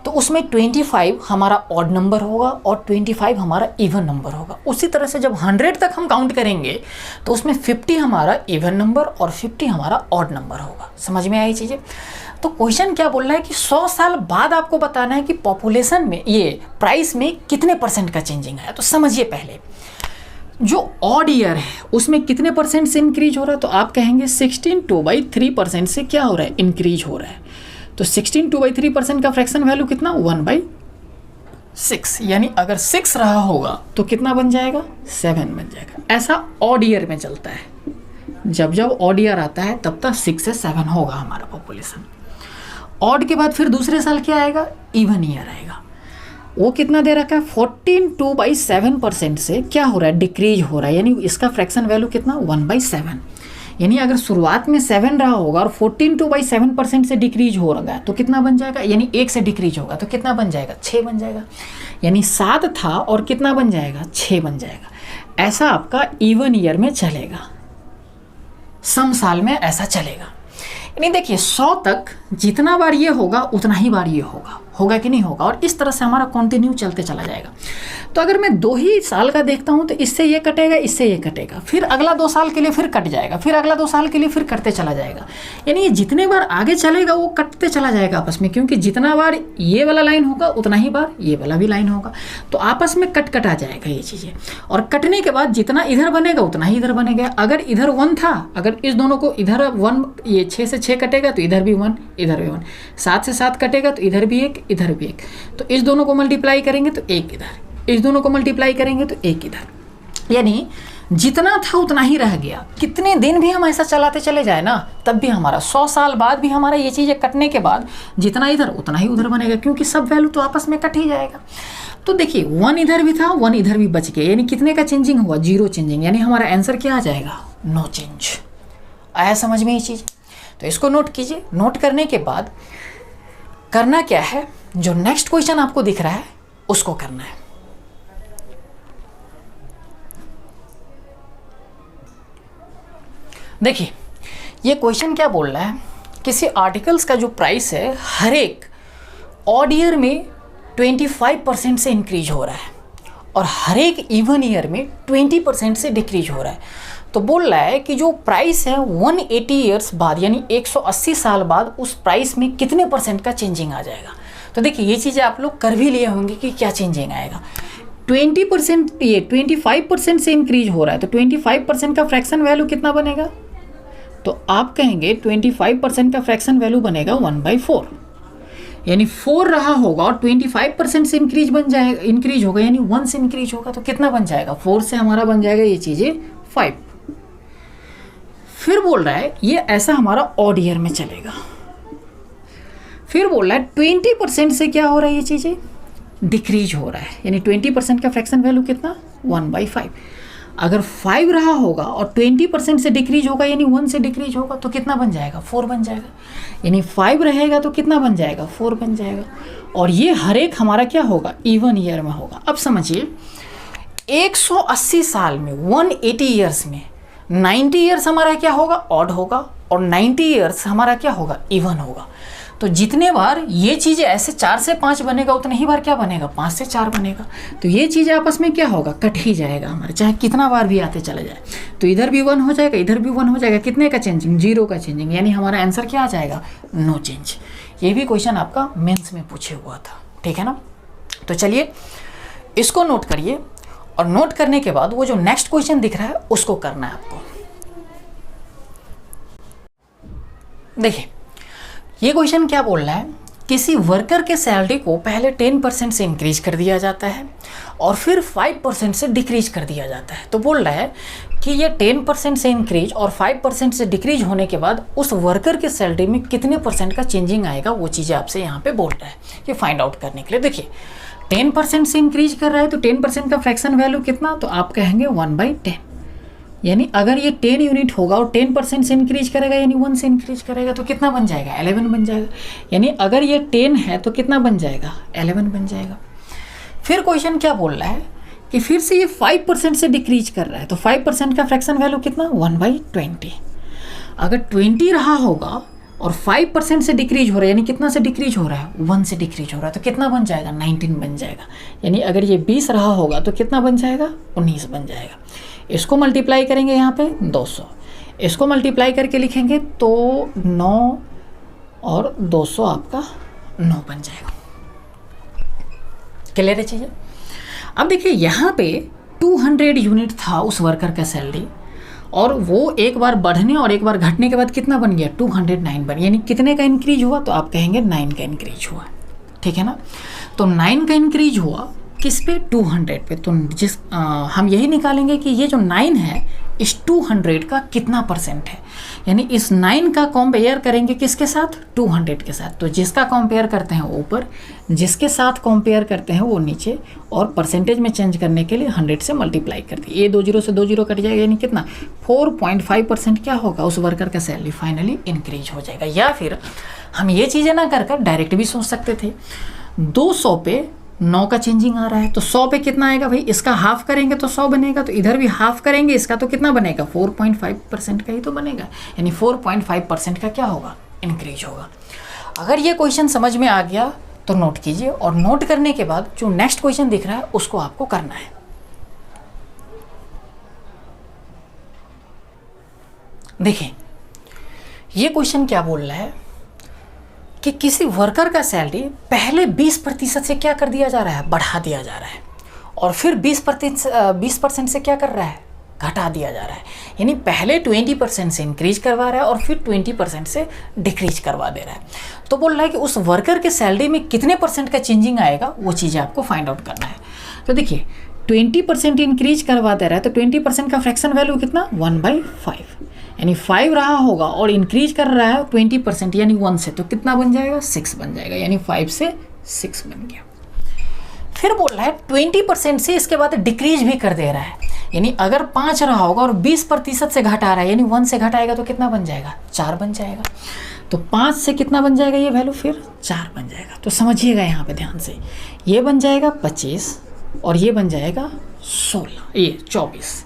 तो उसमें 25 हमारा ऑड नंबर होगा और 25 हमारा इवन नंबर होगा। उसी तरह से जब 100 तक हम काउंट करेंगे तो उसमें 50 हमारा इवन नंबर और 50 हमारा ऑड नंबर होगा। समझ में आई चीज़ें। तो क्वेश्चन क्या बोल रहा है कि 100 साल बाद आपको बताना है कि पॉपुलेशन में, ये प्राइस में कितने % का चेंजिंग आया। तो समझिए, पहले जो ऑड ईयर है उसमें कितने % से इंक्रीज हो रहा है, तो आप कहेंगे 16/3% से क्या हो रहा है, इंक्रीज हो रहा है। तो 16/3% का फ्रैक्शन वैल्यू कितना, 1/6। यानी अगर 6 रहा होगा तो कितना बन जाएगा, 7 बन जाएगा। ऐसा ऑड ईयर में चलता है। जब जब ऑड ईयर आता है तब तक 6 से 7 होगा हमारा पॉपुलेशन। ऑड के बाद फिर दूसरे साल क्या आएगा, इवन ईयर आएगा। वो कितना दे रखा है, 14.2/7% से क्या हो रहा है, डिक्रीज हो रहा है। यानी इसका फ्रैक्शन वैल्यू कितना, 1/7। यानी अगर शुरुआत में 7 रहा होगा और 14.2/7% से डिक्रीज हो रहा है तो कितना बन जाएगा, यानी 1 से डिक्रीज होगा तो कितना बन जाएगा, 6 बन जाएगा। यानी 7 था और कितना बन जाएगा, 6 बन जाएगा। ऐसा आपका इवन ईयर में चलेगा, सम साल में ऐसा चलेगा। यानी देखिए, 100 तक जितना बार ये होगा उतना ही बार ये होगा कि नहीं होगा, और इस तरह से हमारा कंटिन्यू चलते चला जाएगा। तो अगर मैं 2 ही साल का देखता हूँ तो इससे ये कटेगा, इससे ये कटेगा, फिर अगला 2 साल के लिए फिर कट जाएगा, फिर अगला 2 साल के लिए फिर कटते चला जाएगा। यानी ये जितने बार आगे चलेगा वो कटते चला जाएगा आपस में, क्योंकि जितना बार ये वाला लाइन होगा उतना ही बार ये वाला भी लाइन होगा। तो आपस में कट आ जाएगा ये चीज़ें, और कटने के बाद जितना इधर बनेगा उतना ही इधर बनेगा। अगर इधर 1 था, अगर इस दोनों को इधर 1, ये 6 से 6 कटेगा तो इधर भी 1, इधर भी 1, 7 से 7 कटेगा तो इधर भी 1, इधर भी 1। तो इस दोनों को मल्टीप्लाई करेंगे तो 1 इधर, इस दोनों को मल्टीप्लाई करेंगे तो 1 इधर। यानी जितना था उतना ही रह गया। कितने दिन भी हम ऐसा चलाते चले जाए ना, तब भी हमारा 100 साल बाद भी हमारा ये चीज़ें कटने के बाद जितना इधर उतना ही उधर बनेगा, क्योंकि सब वैल्यू तो आपस में कट ही जाएगा। तो देखिए, 1 इधर भी था, 1 इधर भी बच गया। यानी कितने का चेंजिंग हुआ, 0 चेंजिंग। यानी हमारा आंसर क्या आ जाएगा, नो चेंज। आया समझ में ये चीज़। तो इसको नोट कीजिए। नोट करने के बाद करना क्या है, जो नेक्स्ट क्वेश्चन आपको दिख रहा है उसको करना है। देखिए, ये क्वेश्चन क्या बोल रहा है, किसी आर्टिकल्स का जो प्राइस है हर एक ऑड ईयर में 25% से इंक्रीज हो रहा है और हर एक इवन ईयर में 20% से डिक्रीज हो रहा है। तो बोल रहा है कि जो प्राइस है 180 ईयर्स बाद यानी 180 साल बाद उस प्राइस में कितने % का चेंजिंग आ जाएगा। तो देखिए, ये चीज़ें आप लोग कर भी लिए होंगे कि क्या चेंजिंग आएगा। 20%, ये 25% से इंक्रीज हो रहा है तो 25% का फ्रैक्शन वैल्यू कितना बनेगा, तो आप कहेंगे 25% का फ्रैक्शन वैल्यू बनेगा 1/4। यानी 4 रहा होगा और 25% से इंक्रीज होगा यानी 1 से इंक्रीज होगा तो कितना बन जाएगा, 4 से हमारा बन जाएगा ये चीज़ें 5। फिर बोल रहा है ये ऐसा हमारा ऑड ईयर में चलेगा। फिर बोल रहा है 20% से क्या हो रहा है, ये चीज़ें डिक्रीज हो रहा है। यानी 20% का फ्रैक्शन वैल्यू कितना, 1/5। अगर 5 रहा होगा और 20% से डिक्रीज होगा यानी 1 से डिक्रीज होगा तो कितना बन जाएगा, 4 बन जाएगा। यानी 5 रहेगा तो कितना बन जाएगा, 4 बन जाएगा। और ये हर एक हमारा क्या होगा, इवन ईयर में होगा। अब समझिए, 180 साल में 180 ईयर्स में 90 ईयर्स हमारा क्या होगा, ऑड होगा, और 90 ईयर्स हमारा क्या होगा, इवन होगा। तो जितने बार ये चीज़ें ऐसे 4 से 5 बनेगा उतने ही बार क्या बनेगा, 5 से 4 बनेगा। तो ये चीज़ आपस में क्या होगा, कट ही जाएगा हमारे, चाहे कितना बार भी आते चले जाए। तो इधर भी 1 हो जाएगा, इधर भी 1 हो जाएगा। कितने का चेंजिंग, 0 का चेंजिंग, यानी हमारा आंसर क्या आ जाएगा, नो चेंज। ये भी क्वेश्चन आपका मेंस में पूछे हुआ था, ठीक है ना। तो चलिए इसको नोट करिए, और नोट करने के बाद वो जो नेक्स्ट क्वेश्चन दिख रहा है उसको करना है आपको। देखिए ये क्वेश्चन क्या बोल रहा है, किसी वर्कर के सैलरी को पहले 10% से इंक्रीज कर दिया जाता है और फिर 5% से डिक्रीज कर दिया जाता है। तो बोल रहा है कि ये 10% से इंक्रीज और 5% से डिक्रीज होने के बाद उस वर्कर के सैलरी में कितने परसेंट का चेंजिंग आएगा, वो चीज़ें आपसे यहाँ पे बोल रहा है ये फाइंड आउट करने के लिए। देखिए 10% से इंक्रीज कर रहा है तो 10% का फ्रैक्शन वैल्यू कितना, तो आप कहेंगे 1/10, यानी अगर ये 10 यूनिट होगा और 10% से इंक्रीज करेगा यानी 1 से इंक्रीज करेगा तो कितना बन जाएगा, 11 बन जाएगा। यानी अगर ये 10 है तो कितना बन जाएगा, 11 बन जाएगा। फिर क्वेश्चन क्या बोल रहा है कि फिर से ये 5% से डिक्रीज कर रहा है, तो 5% का फ्रैक्शन वैल्यू कितना, 1/20। अगर 20 रहा होगा और 5% से डिक्रीज हो रहा है, यानी कितना से डिक्रीज हो रहा है, 1 से डिक्रीज हो रहा है, तो कितना बन जाएगा, 19 बन जाएगा। यानी अगर ये 20 रहा होगा तो कितना बन जाएगा, 19 बन जाएगा। इसको मल्टीप्लाई करेंगे यहाँ पे 200, इसको मल्टीप्लाई करके लिखेंगे तो 9 और 200 आपका 9 बन जाएगा। क्लियर है चीज़ें। अब देखिए यहाँ पे 200 यूनिट था उस वर्कर का सैलरी, और वो एक बार बढ़ने और एक बार घटने के बाद कितना बन गया, 209 बन, यानी कितने का इंक्रीज हुआ, तो आप कहेंगे 9 का इंक्रीज हुआ, ठीक है ना। तो 9 का इंक्रीज हुआ किस पे, 200 पे। तो हम यही निकालेंगे कि ये जो 9 है इस 200 का कितना परसेंट है, यानी इस 9 का कंपेयर करेंगे किसके साथ, 200 के साथ। तो जिसका कंपेयर करते हैं ऊपर, जिसके साथ कंपेयर करते हैं वो नीचे, और परसेंटेज में चेंज करने के लिए 100 से मल्टीप्लाई कर दिए। ये 2 0 से 2 0 कट जाएगा, यानी कितना, 4.5% क्या होगा, उस वर्कर का सैलरी फाइनली इंक्रीज हो जाएगा। या फिर हम ये चीज़ें ना कर डायरेक्ट भी सोच सकते थे, 200 पे 9 का चेंजिंग आ रहा है तो 100 पे कितना आएगा भाई, इसका हाफ करेंगे तो 100 बनेगा, तो इधर भी हाफ करेंगे इसका तो कितना बनेगा, 4.5% का ही तो बनेगा, यानी 4.5% का क्या होगा, इंक्रीज होगा। अगर ये क्वेश्चन समझ में आ गया तो नोट कीजिए, और नोट करने के बाद जो नेक्स्ट क्वेश्चन दिख रहा है उसको आपको करना है। देखिए ये क्वेश्चन क्या बोल रहा है कि किसी वर्कर का सैलरी पहले 20% से क्या कर दिया जा रहा है, बढ़ा दिया जा रहा है, और फिर 20% से क्या कर रहा है, घटा दिया जा रहा है। यानी पहले 20% से इंक्रीज करवा रहा है और फिर 20% से डिक्रीज करवा दे रहा है। तो बोल रहा है कि उस वर्कर के सैलरी में कितने परसेंट का चेंजिंग आएगा, वो चीज़ें आपको फाइंड आउट करना है। तो देखिए 20% इंक्रीज करवा दे रहा है तो 20% का फ्रैक्शन वैल्यू कितना, 1/5, यानी 5 रहा होगा और इंक्रीज कर रहा है 20% यानी 1 से, तो कितना बन जाएगा, 6 बन जाएगा, यानी 5 से 6 बन गया। फिर बोल रहा है 20% से इसके बाद डिक्रीज भी कर दे रहा है, यानी अगर 5 रहा होगा और 20% से घटा रहा है, यानी 1 से घटाएगा तो कितना बन जाएगा, 4 बन जाएगा। तो 5 से कितना बन जाएगा ये वैल्यू, फिर 4 बन जाएगा। तो समझिएगा यहाँ पे ध्यान से, ये बन जाएगा 25 और ये बन जाएगा 16, ये 24,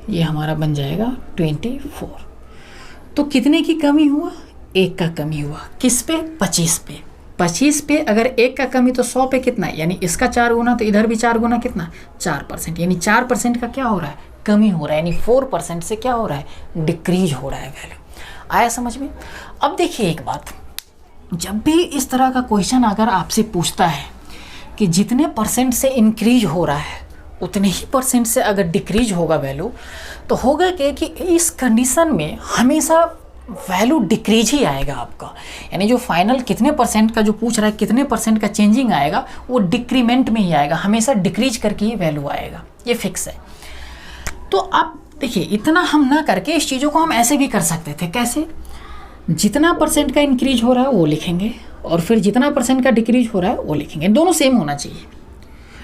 ये हमारा बन जाएगा 24। तो कितने की कमी हुआ, 1 का कमी हुआ, किस पे, 25 पे। 25 पे अगर 1 का कमी तो 100 पे कितना है, यानी इसका 4 गुना तो इधर भी 4 गुना कितना, 4%, यानी 4% का क्या हो रहा है, कमी हो रहा है, यानी 4% से क्या हो रहा है, डिक्रीज हो रहा है वैल्यू। आया समझ में। अब देखिए एक बात, जब भी इस तरह का क्वेश्चन अगर आपसे पूछता है कि जितने परसेंट से इंक्रीज हो रहा है उतने ही परसेंट से अगर डिक्रीज होगा वैल्यू, तो होगा क्या कि इस कंडीशन में हमेशा वैल्यू डिक्रीज ही आएगा आपका, यानी जो फाइनल कितने परसेंट का जो पूछ रहा है, कितने परसेंट का चेंजिंग आएगा, वो डिक्रीमेंट में ही आएगा, हमेशा डिक्रीज करके ही वैल्यू आएगा, ये फिक्स है। तो आप देखिए इतना हम ना करके इस चीज़ों को हम ऐसे भी कर सकते थे, कैसे, जितना परसेंट का इंक्रीज हो रहा है वो लिखेंगे और फिर जितना परसेंट का डिक्रीज हो रहा है वो लिखेंगे, दोनों सेम होना चाहिए,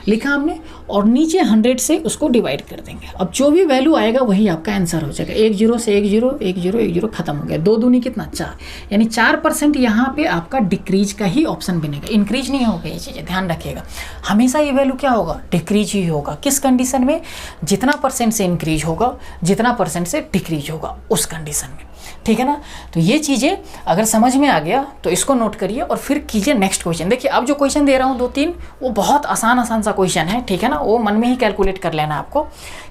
लिखा हमने, और नीचे 100 से उसको डिवाइड कर देंगे। अब जो भी वैल्यू आएगा वही आपका आंसर हो जाएगा। 1 0 से 1 0 1 0 1 0 खत्म हो गया, 2 दूनी कितना, 4, यानी 4% यहाँ पे आपका डिक्रीज का ही ऑप्शन बनेगा, इंक्रीज नहीं होगा। ये चीज़ें ध्यान रखिएगा, हमेशा ये वैल्यू क्या होगा, डिक्रीज ही होगा। किस कंडीशन में, जितना परसेंट से इंक्रीज होगा, जितना परसेंट से डिक्रीज होगा, उस कंडीशन में। ठीक है ना। तो ये चीज़ें अगर समझ में आ गया तो इसको नोट करिए और फिर कीजिए नेक्स्ट क्वेश्चन। देखिए अब जो क्वेश्चन दे रहा हूँ 2-3 वो बहुत आसान सा क्वेश्चन है, ठीक है ना, वो मन में ही कैलकुलेट कर लेना आपको।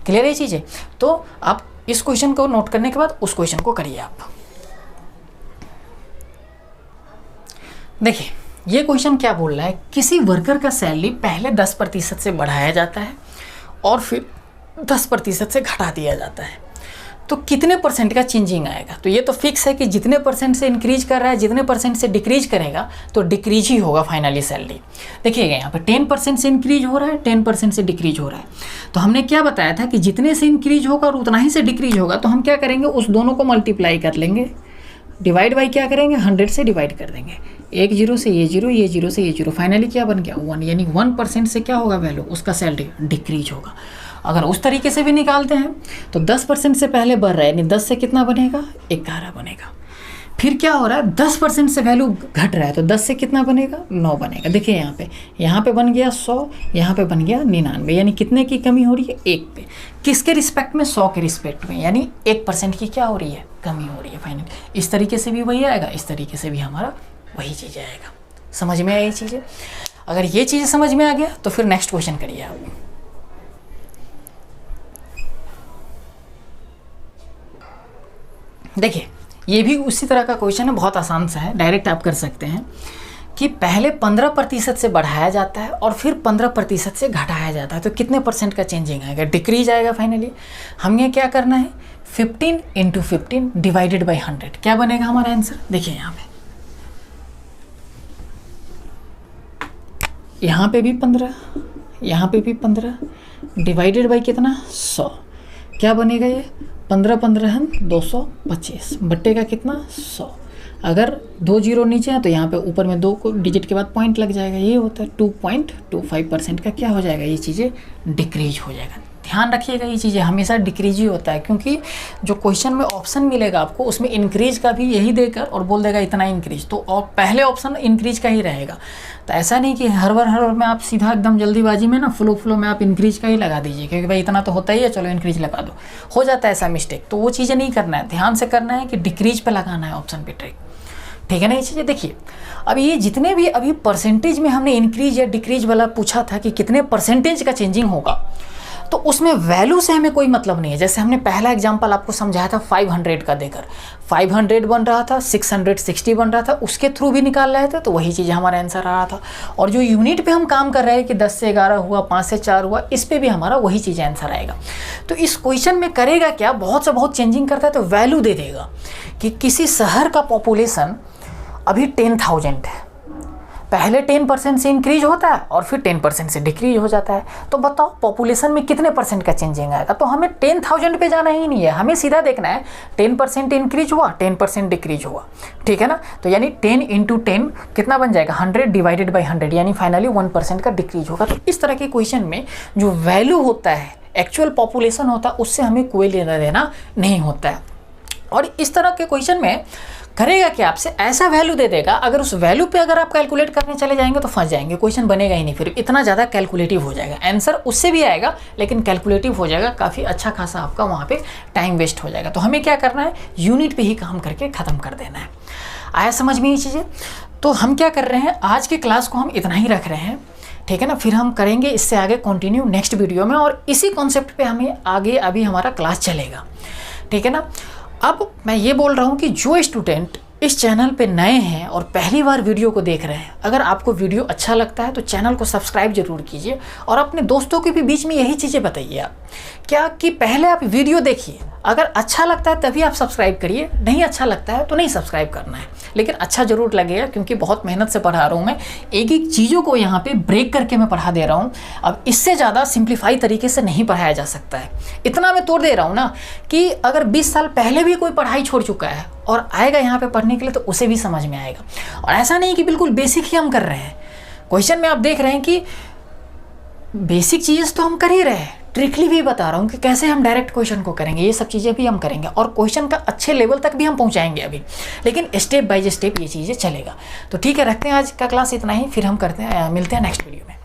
क्लियर है चीज़ें। तो आप इस क्वेश्चन को नोट करने के बाद उस क्वेश्चन को करिए आप। देखिए ये क्वेश्चन क्या बोल रहा है, किसी वर्कर का सैलरी पहले 10% से बढ़ाया जाता है और फिर 10% से घटा दिया जाता है, तो कितने परसेंट का चेंजिंग आएगा। तो ये तो फिक्स है कि जितने परसेंट से इंक्रीज कर रहा है, जितने परसेंट से डिक्रीज करेगा तो डिक्रीज ही होगा फाइनली सैलरी। देखिएगा यहाँ पे 10% से इंक्रीज हो रहा है, 10% से डिक्रीज हो रहा है। तो हमने क्या बताया था कि जितने से इंक्रीज होगा और उतना ही से डिक्रीज होगा, तो हम क्या करेंगे, उस दोनों को मल्टीप्लाई कर लेंगे, डिवाइड बाई क्या करेंगे, 100 से डिवाइड कर देंगे। एक जीरो से ये जीरो, ये जीरो से ये जीरो, फाइनली क्या बन गया 1, यानी 1% से क्या होगा वैल्यू, उसका सैलरी डिक्रीज होगा। अगर उस तरीके से भी निकालते हैं तो 10% से पहले बढ़ रहा है, यानी 10 से कितना बनेगा, 11 बनेगा। फिर क्या हो रहा है, 10% से वैल्यू घट रहा है, तो 10 से कितना बनेगा, 9 बनेगा। देखिए यहाँ पे बन गया 100, यहाँ पे बन गया 99, यानी कितने की कमी हो रही है, 1 पे। किसके रिस्पेक्ट में, 100 के रिस्पेक्ट में, यानी 1% की क्या हो रही है, कमी हो रही है फाइनली। इस तरीके से भी वही आएगा, इस तरीके से भी हमारा वही चीज़ आएगा। समझ में आई चीज़ें। अगर ये चीज़ें समझ में आ गया तो फिर नेक्स्ट क्वेश्चन करिए आप। देखिए ये भी उसी तरह का क्वेश्चन है, बहुत आसान सा है, डायरेक्ट आप कर सकते हैं कि पहले 15% से बढ़ाया जाता है और फिर 15% से घटाया जाता है, तो कितने परसेंट का चेंजिंग आएगा, डिक्रीज आएगा फाइनली। हमें क्या करना है, 15 × 15 डिवाइडेड बाई 100, क्या बनेगा हमारा आंसर। देखिए यहाँ पे भी 15, यहाँ पे भी 15, डिवाइडेड बाई कितना, 100, क्या बनेगा ये 15 15 225, बट्टे का कितना 100। अगर 2 जीरो नीचे है तो यहाँ पे ऊपर में 2 को डिजिट के बाद पॉइंट लग जाएगा, ये होता है 2.25% का क्या हो जाएगा, ये चीज़ें डिक्रीज हो जाएगा। ध्यान रखिएगा ये चीज़ें हमेशा डिक्रीज ही होता है, क्योंकि जो क्वेश्चन में ऑप्शन मिलेगा आपको उसमें इंक्रीज का भी यही देकर और बोल देगा इतना इंक्रीज, तो और पहले ऑप्शन इंक्रीज का ही रहेगा। तो ऐसा नहीं कि हर बार में आप सीधा एकदम जल्दीबाजी में ना फ्लो में आप इंक्रीज का ही लगा दीजिए, क्योंकि भाई इतना तो होता ही है, चलो इंक्रीज लगा दो, हो जाता है ऐसा मिस्टेक। तो वो चीज़ें नहीं करना है, ध्यान से करना है कि डिक्रीज पे लगाना है ऑप्शन पे ट्रिक, ठीक है ना ये चीज़ें। देखिए अब ये जितने भी अभी परसेंटेज में हमने इंक्रीज या डिक्रीज वाला पूछा था कि कितने परसेंटेज का चेंजिंग होगा, तो उसमें वैल्यू से हमें कोई मतलब नहीं है। जैसे हमने पहला एग्जांपल आपको समझाया था 500 का देकर, 500 बन रहा था, 660 बन रहा था, उसके थ्रू भी निकाल रहे थे, तो वही चीज़ हमारा आंसर आ रहा था। और जो यूनिट पे हम काम कर रहे हैं कि 10 से 11 हुआ, 5 से 4 हुआ, इस पे भी हमारा वही चीज़ आंसर आएगा। तो इस क्वेश्चन में करेगा क्या, बहुत से बहुत चेंजिंग करता है तो वैल्यू दे देगा कि किसी शहर का पॉपुलेशन अभी 10,000 है, पहले 10% से इंक्रीज होता है और फिर 10% से डिक्रीज हो जाता है। तो बताओ पॉपुलेशन में कितने परसेंट का चेंजिंग आएगा। तो हमें 10,000 पे जाना ही नहीं है, हमें सीधा देखना है 10% इंक्रीज हुआ, 10% डिक्रीज हुआ, ठीक है ना। तो यानी 10 × 10 कितना बन जाएगा, 100 डिवाइडेड बाई 100, यानी फाइनली 1% का डिक्रीज होगा। तो इस तरह के क्वेश्चन में जो वैल्यू होता है, एक्चुअल पॉपुलेशन होता है, उससे हमें कोई लेना देना नहीं होता है। और इस तरह के क्वेश्चन में करेगा कि आपसे ऐसा वैल्यू दे देगा, अगर उस वैल्यू पे अगर आप कैलकुलेट करने चले जाएंगे तो फंस जाएंगे, क्वेश्चन बनेगा ही नहीं, फिर इतना ज़्यादा कैलकुलेटिव हो जाएगा। आंसर उससे भी आएगा लेकिन कैलकुलेटिव हो जाएगा, काफ़ी अच्छा खासा आपका वहाँ पे टाइम वेस्ट हो जाएगा। तो हमें क्या करना है, यूनिट पे ही काम करके ख़त्म कर देना है। आया समझ में ये चीज़ें। तो हम क्या कर रहे हैं, आज के क्लास को हम इतना ही रख रहे हैं, ठीक है ना। फिर हम करेंगे इससे आगे कंटिन्यू नेक्स्ट वीडियो में, और इसी कॉन्सेप्ट पे हमें आगे अभी हमारा क्लास चलेगा, ठीक है ना। अब मैं ये बोल रहा हूँ कि जो स्टूडेंट इस चैनल पे नए हैं और पहली बार वीडियो को देख रहे हैं, अगर आपको वीडियो अच्छा लगता है तो चैनल को सब्सक्राइब जरूर कीजिए, और अपने दोस्तों के भी बीच में यही चीज़ें बताइए आप क्या कि पहले आप वीडियो देखिए, अगर अच्छा लगता है तभी आप सब्सक्राइब करिए, नहीं अच्छा लगता है तो नहीं सब्सक्राइब करना है, लेकिन अच्छा जरूर लगेगा, क्योंकि बहुत मेहनत से पढ़ा रहा हूँ मैं, एक एक चीज़ों को यहाँ पे ब्रेक करके मैं पढ़ा दे रहा हूँ। अब इससे ज़्यादा सिंप्लीफाई तरीके से नहीं पढ़ाया जा सकता है, इतना मैं तोड़ दे रहा हूँ ना कि अगर 20 साल पहले भी कोई पढ़ाई छोड़ चुका है और आएगा यहाँ पे पढ़ने के लिए तो उसे भी समझ में आएगा। और ऐसा नहीं कि बिल्कुल बेसिक ही हम कर रहे हैं, क्वेश्चन में आप देख रहे हैं कि बेसिक चीज़ तो हम कर ही रहे हैं, ट्रिकली भी बता रहा हूँ कि कैसे हम डायरेक्ट क्वेश्चन को करेंगे, ये सब चीज़ें भी हम करेंगे, और क्वेश्चन का अच्छे लेवल तक भी हम पहुँचाएंगे अभी, लेकिन स्टेप बाय स्टेप ये चीज़ें चलेगा। तो ठीक है, रखते हैं आज का क्लास इतना ही, फिर हम करते हैं, मिलते हैं नेक्स्ट वीडियो में।